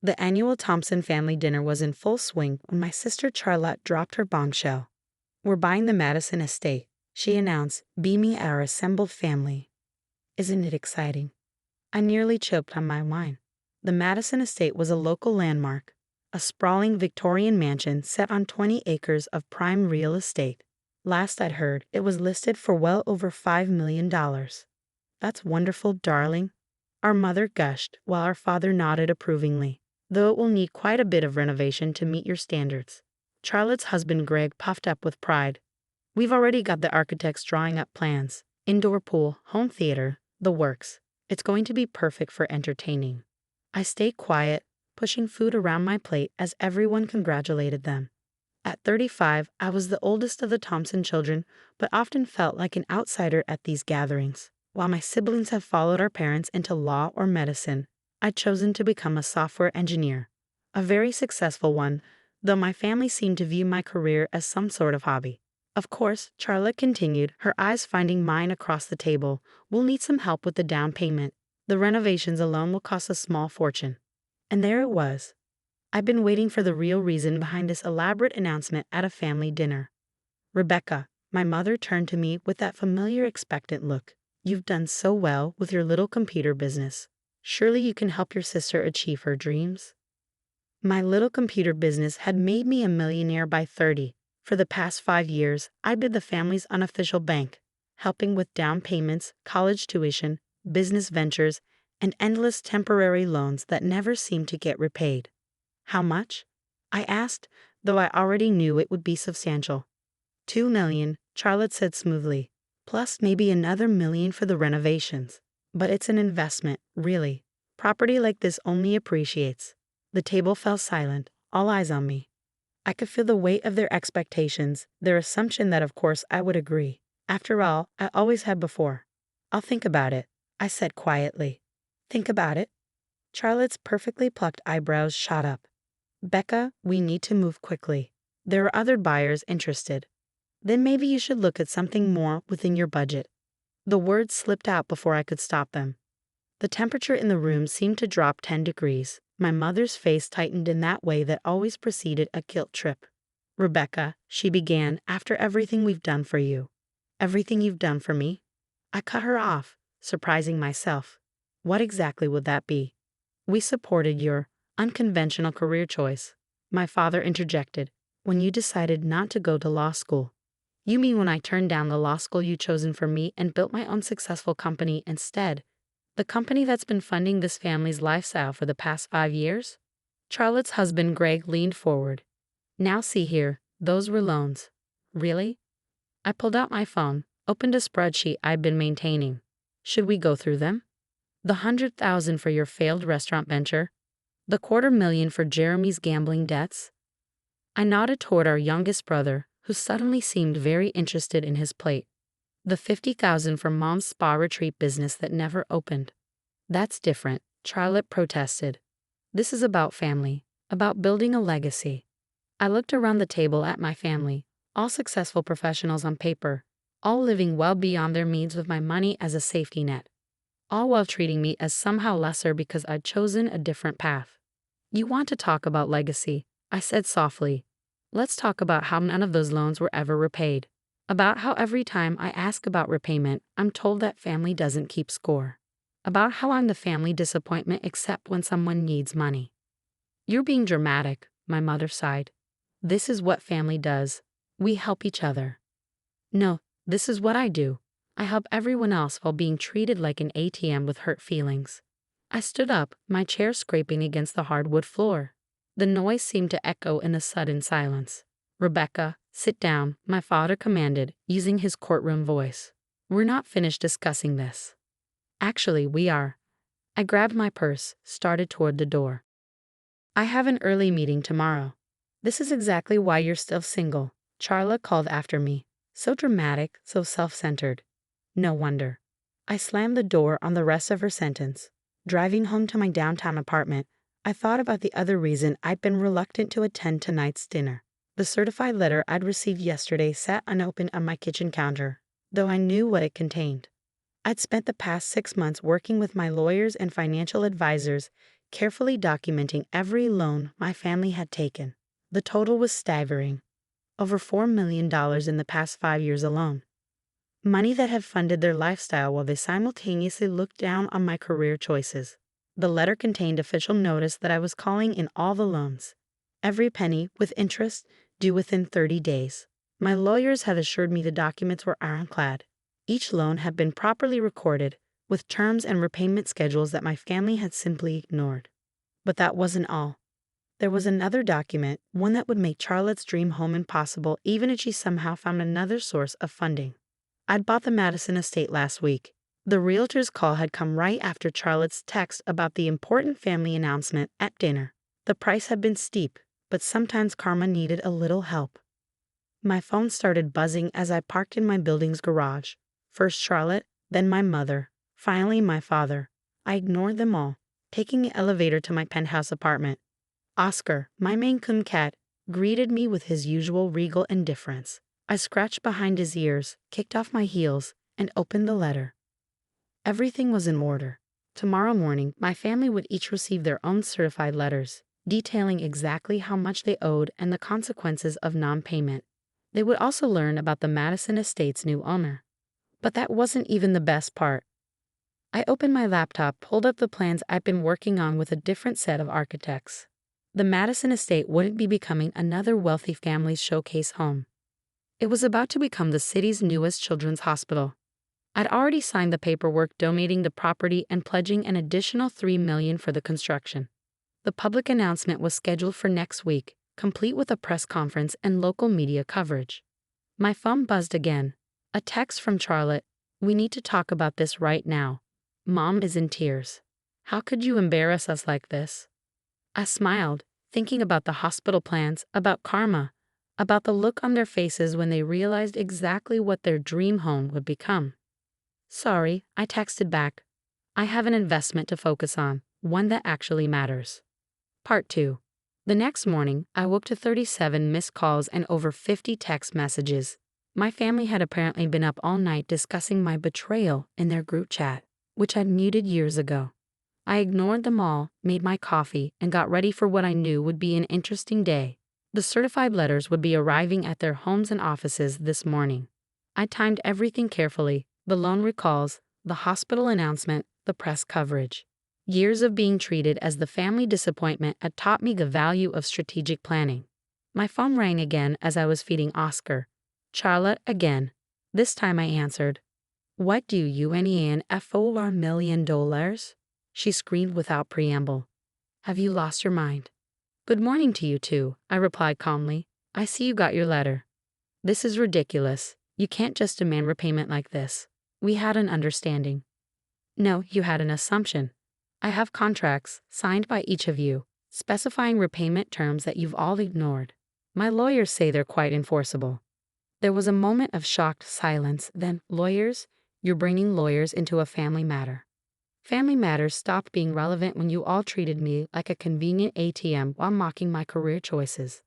The annual Thompson family dinner was in full swing when my sister Charlotte dropped her bombshell. "We're buying the Madison Estate," she announced, beaming at our assembled family. Isn't it exciting? I nearly choked on my wine. The Madison Estate was a local landmark, a sprawling Victorian mansion set on 20 acres of prime real estate. Last I'd heard, it was listed for well over $5 million. "That's wonderful, darling," our mother gushed, while our father nodded approvingly, "though it will need quite a bit of renovation to meet your standards." Charlotte's husband Greg puffed up with pride. "We've already got the architects drawing up plans. Indoor pool, home theater, the works. It's going to be perfect for entertaining." I stayed quiet, pushing food around my plate as everyone congratulated them. At 35, I was the oldest of the Thompson children, but often felt like an outsider at these gatherings. While my siblings have followed our parents into law or medicine, I'd chosen to become a software engineer. A very successful one, though my family seemed to view my career as some sort of hobby. "Of course," Charlotte continued, her eyes finding mine across the table, "we'll need some help with the down payment. The renovations alone will cost a small fortune." And there it was. I'd been waiting for the real reason behind this elaborate announcement at a family dinner. "Rebecca," my mother turned to me with that familiar expectant look. "You've done so well with your little computer business. Surely you can help your sister achieve her dreams." My little computer business had made me a millionaire by 30. For the past 5 years, I'd been the family's unofficial bank, helping with down payments, college tuition, business ventures, and endless temporary loans that never seemed to get repaid. "How much?" I asked, though I already knew it would be substantial. $2 million, Charlotte said smoothly, "plus maybe another million for the renovations. But it's an investment, really. Property like this only appreciates." The table fell silent, all eyes on me. I could feel the weight of their expectations, their assumption that of course I would agree. After all, I always had before. "I'll think about it," I said quietly. "Think about it?" Charlotte's perfectly plucked eyebrows shot up. "Becca, we need to move quickly. There are other buyers interested. Then maybe you should look at something more within your budget." The words slipped out before I could stop them. The temperature in the room seemed to drop 10 degrees. My mother's face tightened in that way that always preceded a guilt trip. "Rebecca," she began, "after everything we've done for you." "Everything you've done for me?" I cut her off, surprising myself. "What exactly would that be?" "We supported your unconventional career choice," my father interjected, "when you decided not to go to law school." "You mean when I turned down the law school you chosen for me and built my own successful company instead? The company that's been funding this family's lifestyle for the past 5 years?" Charlotte's husband Greg leaned forward. "Now see here, those were loans." "Really?" I pulled out my phone, opened a spreadsheet I'd been maintaining. "Should we go through them? The 100,000 for your failed restaurant venture? The $250,000 for Jeremy's gambling debts?" I nodded toward our youngest brother, who suddenly seemed very interested in his plate. "The 50,000 for Mom's spa retreat business that never opened." "That's different," Charlotte protested. "This is about family, about building a legacy." I looked around the table at my family, all successful professionals on paper, all living well beyond their means with my money as a safety net, all while treating me as somehow lesser because I'd chosen a different path. "You want to talk about legacy," I said softly. "Let's talk about how none of those loans were ever repaid. About how every time I ask about repayment, I'm told that family doesn't keep score. About how I'm the family disappointment except when someone needs money." "You're being dramatic," my mother sighed. "This is what family does. We help each other." "No, this is what I do. I help everyone else while being treated like an ATM with hurt feelings." I stood up, my chair scraping against the hardwood floor. The noise seemed to echo in a sudden silence. "Rebecca, sit down," my father commanded, using his courtroom voice. "We're not finished discussing this." "Actually, we are." I grabbed my purse, started toward the door. "I have an early meeting tomorrow." "This is exactly why you're still single," Charlotte called after me. So dramatic, so self-centered. No wonder. I slammed the door on the rest of her sentence. Driving home to my downtown apartment, I thought about the other reason I'd been reluctant to attend tonight's dinner. The certified letter I'd received yesterday sat unopened on my kitchen counter, though I knew what it contained. I'd spent the past 6 months working with my lawyers and financial advisors, carefully documenting every loan my family had taken. The total was staggering. Over $4 million in the past 5 years alone. Money that had funded their lifestyle while they simultaneously looked down on my career choices. The letter contained official notice that I was calling in all the loans. Every penny, with interest, due within 30 days. My lawyers had assured me the documents were ironclad. Each loan had been properly recorded, with terms and repayment schedules that my family had simply ignored. But that wasn't all. There was another document, one that would make Charlotte's dream home impossible even if she somehow found another source of funding. I'd bought the Madison Estate last week. The realtor's call had come right after Charlotte's text about the important family announcement at dinner. The price had been steep, but sometimes karma needed a little help. My phone started buzzing as I parked in my building's garage. First Charlotte, then my mother, finally my father. I ignored them all, taking the elevator to my penthouse apartment. Oscar, my Maine Coon cat, greeted me with his usual regal indifference. I scratched behind his ears, kicked off my heels, and opened the letter. Everything was in order. Tomorrow morning, my family would each receive their own certified letters, detailing exactly how much they owed and the consequences of non-payment. They would also learn about the Madison Estate's new owner. But that wasn't even the best part. I opened my laptop, pulled up the plans I'd been working on with a different set of architects. The Madison Estate wouldn't be becoming another wealthy family's showcase home. It was about to become the city's newest children's hospital. I'd already signed the paperwork donating the property and pledging an additional $3 million for the construction. The public announcement was scheduled for next week, complete with a press conference and local media coverage. My phone buzzed again. A text from Charlotte. "We need to talk about this right now. Mom is in tears. How could you embarrass us like this?" I smiled, thinking about the hospital plans, about karma, about the look on their faces when they realized exactly what their dream home would become. "Sorry," I texted back. "I have an investment to focus on, one that actually matters." Part 2. The next morning, I woke to 37 missed calls and over 50 text messages. My family had apparently been up all night discussing my betrayal in their group chat, which I'd muted years ago. I ignored them all, made my coffee, and got ready for what I knew would be an interesting day. The certified letters would be arriving at their homes and offices this morning. I timed everything carefully: the loan recalls, the hospital announcement, the press coverage. Years of being treated as the family disappointment had taught me the value of strategic planning. My phone rang again as I was feeding Oscar. "Charlotte again." This time I answered. "What do you need $4 million?" She screamed without preamble. "Have you lost your mind?" "Good morning to you too," I replied calmly. "I see you got your letter." "This is ridiculous. You can't just demand repayment like this. We had an understanding." "No, you had an assumption. I have contracts, signed by each of you, specifying repayment terms that you've all ignored. My lawyers say they're quite enforceable." There was a moment of shocked silence, then, "Lawyers? You're bringing lawyers into a family matter." Family matters stopped being relevant when you all treated me like a convenient ATM while mocking my career choices.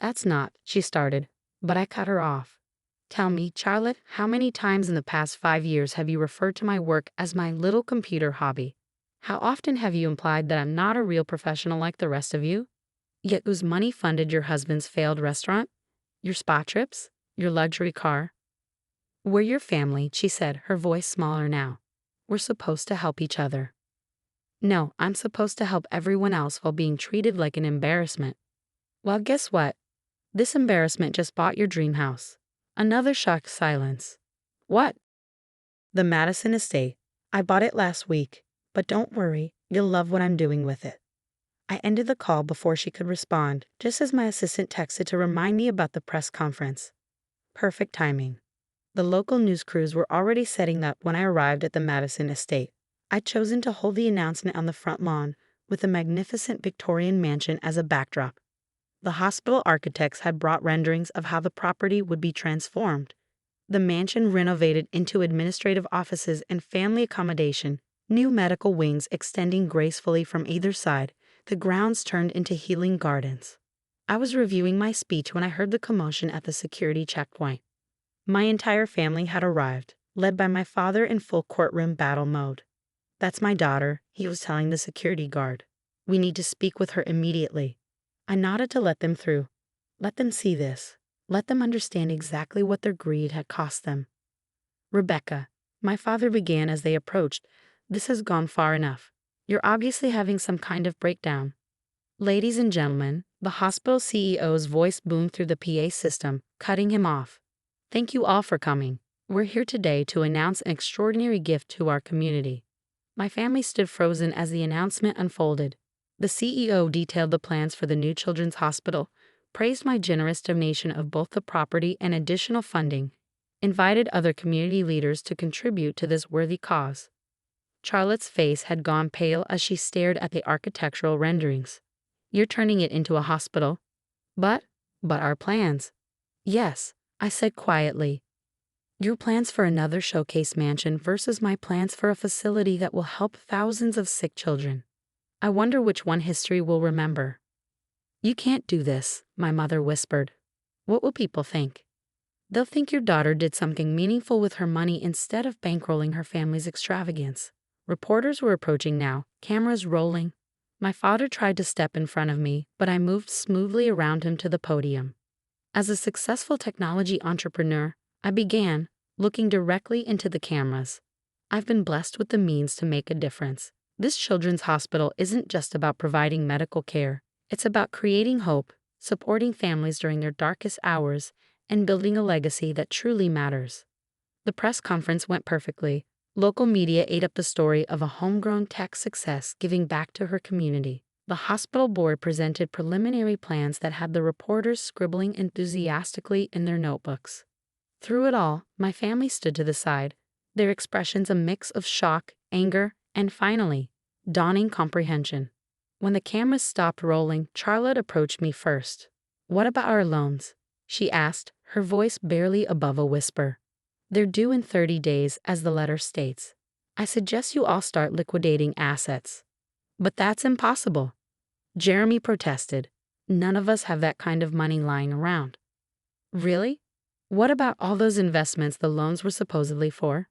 "That's not," she started, but I cut her off. "Tell me, Charlotte, how many times in the past 5 years have you referred to my work as my little computer hobby? How often have you implied that I'm not a real professional like the rest of you? Yet whose money funded your husband's failed restaurant, your spa trips, your luxury car?" "We're your family," she said, her voice smaller now. "We're supposed to help each other." "No, I'm supposed to help everyone else while being treated like an embarrassment." "Well, guess what? This embarrassment just bought your dream house." Another shocked silence. "What?" "The Madison Estate. I bought it last week, but don't worry, you'll love what I'm doing with it." I ended the call before she could respond, just as my assistant texted to remind me about the press conference. Perfect timing. The local news crews were already setting up when I arrived at the Madison Estate. I'd chosen to hold the announcement on the front lawn, with a magnificent Victorian mansion as a backdrop. The hospital architects had brought renderings of how the property would be transformed. The mansion renovated into administrative offices and family accommodation, new medical wings extending gracefully from either side, the grounds turned into healing gardens. I was reviewing my speech when I heard the commotion at the security checkpoint. My entire family had arrived, led by my father in full courtroom battle mode. "That's my daughter," he was telling the security guard. We need to speak with her immediately. I nodded to let them through. Let them see this. Let them understand exactly what their greed had cost them. Rebecca, my father began as they approached, this has gone far enough. You're obviously having some kind of breakdown. Ladies and gentlemen, the hospital CEO's voice boomed through the PA system, cutting him off. Thank you all for coming. We're here today to announce an extraordinary gift to our community. My family stood frozen as the announcement unfolded. The CEO detailed the plans for the new children's hospital, praised my generous donation of both the property and additional funding, invited other community leaders to contribute to this worthy cause. Charlotte's face had gone pale as she stared at the architectural renderings. You're turning it into a hospital? But our plans. Yes, I said quietly. Your plans for another showcase mansion versus my plans for a facility that will help thousands of sick children. I wonder which one history will remember. You can't do this, my mother whispered. What will people think? They'll think your daughter did something meaningful with her money instead of bankrolling her family's extravagance. Reporters were approaching now, cameras rolling. My father tried to step in front of me, but I moved smoothly around him to the podium. As a successful technology entrepreneur, I began, looking directly into the cameras. I've been blessed with the means to make a difference. This children's hospital isn't just about providing medical care. It's about creating hope, supporting families during their darkest hours, and building a legacy that truly matters. The press conference went perfectly. Local media ate up the story of a homegrown tech success giving back to her community. The hospital board presented preliminary plans that had the reporters scribbling enthusiastically in their notebooks. Through it all, my family stood to the side, their expressions a mix of shock, anger, and finally, dawning comprehension. When the cameras stopped rolling, Charlotte approached me first. What about our loans? She asked, her voice barely above a whisper. They're due in 30 days, as the letter states. I suggest you all start liquidating assets. But that's impossible. Jeremy protested. None of us have that kind of money lying around. Really? What about all those investments the loans were supposedly for?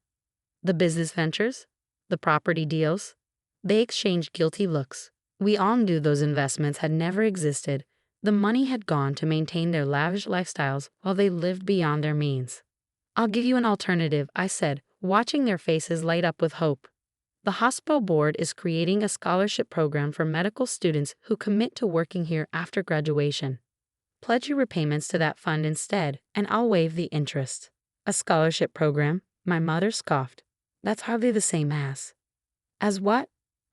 The business ventures? The property deals? They exchanged guilty looks. We all knew those investments had never existed. The money had gone to maintain their lavish lifestyles while they lived beyond their means. I'll give you an alternative, I said, watching their faces light up with hope. The hospital board is creating a scholarship program for medical students who commit to working here after graduation. Pledge your repayments to that fund instead, and I'll waive the interest. A scholarship program? My mother scoffed. That's hardly the same as. As what?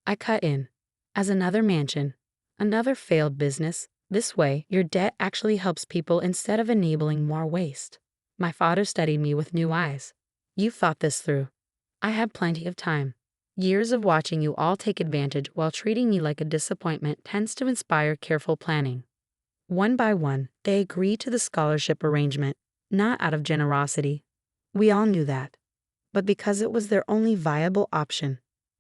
I cut in. As another mansion. Another failed business. This way, your debt actually helps people instead of enabling more waste. My father studied me with new eyes. You've thought this through. I have plenty of time. Years of watching you all take advantage while treating me like a disappointment tends to inspire careful planning. One by one, they agreed to the scholarship arrangement, not out of generosity. We all knew that. But because it was their only viable option.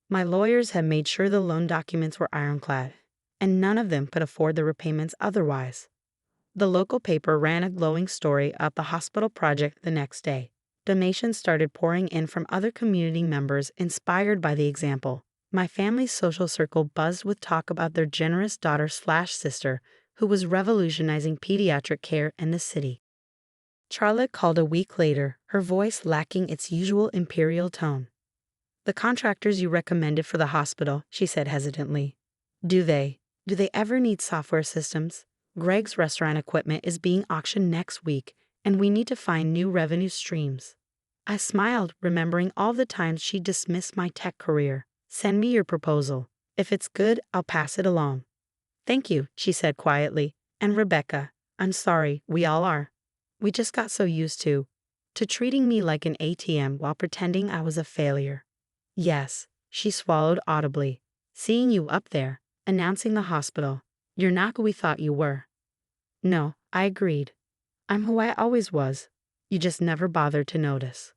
My lawyers had made sure the loan documents were ironclad, and none of them could afford the repayments otherwise. The local paper ran a glowing story about the hospital project the next day. Donations started pouring in from other community members inspired by the example. My family's social circle buzzed with talk about their generous daughter/sister who was revolutionizing pediatric care in the city. Charlotte called a week later, her voice lacking its usual imperial tone. The contractors you recommended for the hospital, she said hesitantly. Do they ever need software systems? Greg's restaurant equipment is being auctioned next week, and we need to find new revenue streams. I smiled, remembering all the times she dismissed my tech career. Send me your proposal. If it's good, I'll pass it along. Thank you, she said quietly. And Rebecca, I'm sorry, we all are. We just got so used to treating me like an ATM while pretending I was a failure. Yes, she swallowed audibly. Seeing you up there, announcing the hospital. You're not who we thought you were. No, I agreed. I'm who I always was. You just never bothered to notice.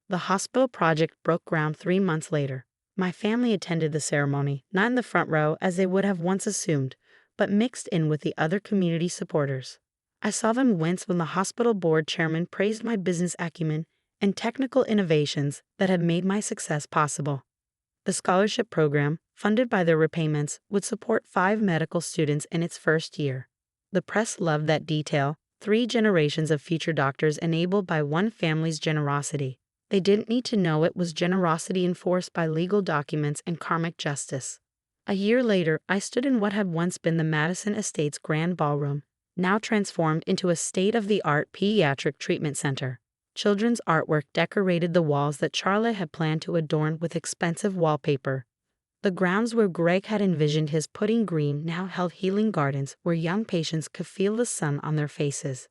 The hospital project broke ground 3 months later. My family attended the ceremony, not in the front row as they would have once assumed, but mixed in with the other community supporters. I saw them wince when the hospital board chairman praised my business acumen and technical innovations that had made my success possible. The scholarship program, funded by their repayments, would support 5 medical students in its first year. The press loved that detail, 3 generations of future doctors enabled by one family's generosity. They didn't need to know it was generosity enforced by legal documents and karmic justice. A year later, I stood in what had once been the Madison Estate's grand ballroom, now transformed into a state-of-the-art pediatric treatment center. Children's artwork decorated the walls that Charlotte had planned to adorn with expensive wallpaper. The grounds where Greg had envisioned his putting green now held healing gardens where young patients could feel the sun on their faces.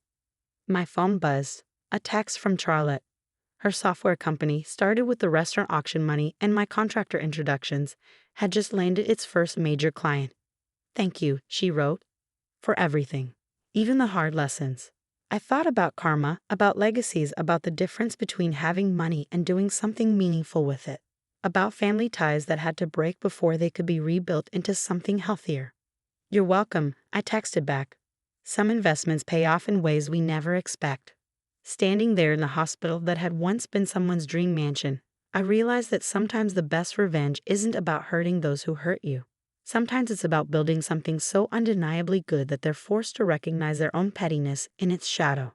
My phone buzzed. A text from Charlotte. Her software company, started with the restaurant auction money and my contractor introductions, had just landed its first major client. "Thank you," she wrote, "for everything. Even the hard lessons. I thought about karma, about legacies, about the difference between having money and doing something meaningful with it. About family ties that had to break before they could be rebuilt into something healthier." "You're welcome," I texted back. Some investments pay off in ways we never expect. Standing there in the hospital that had once been someone's dream mansion, I realized that sometimes the best revenge isn't about hurting those who hurt you. Sometimes it's about building something so undeniably good that they're forced to recognize their own pettiness in its shadow.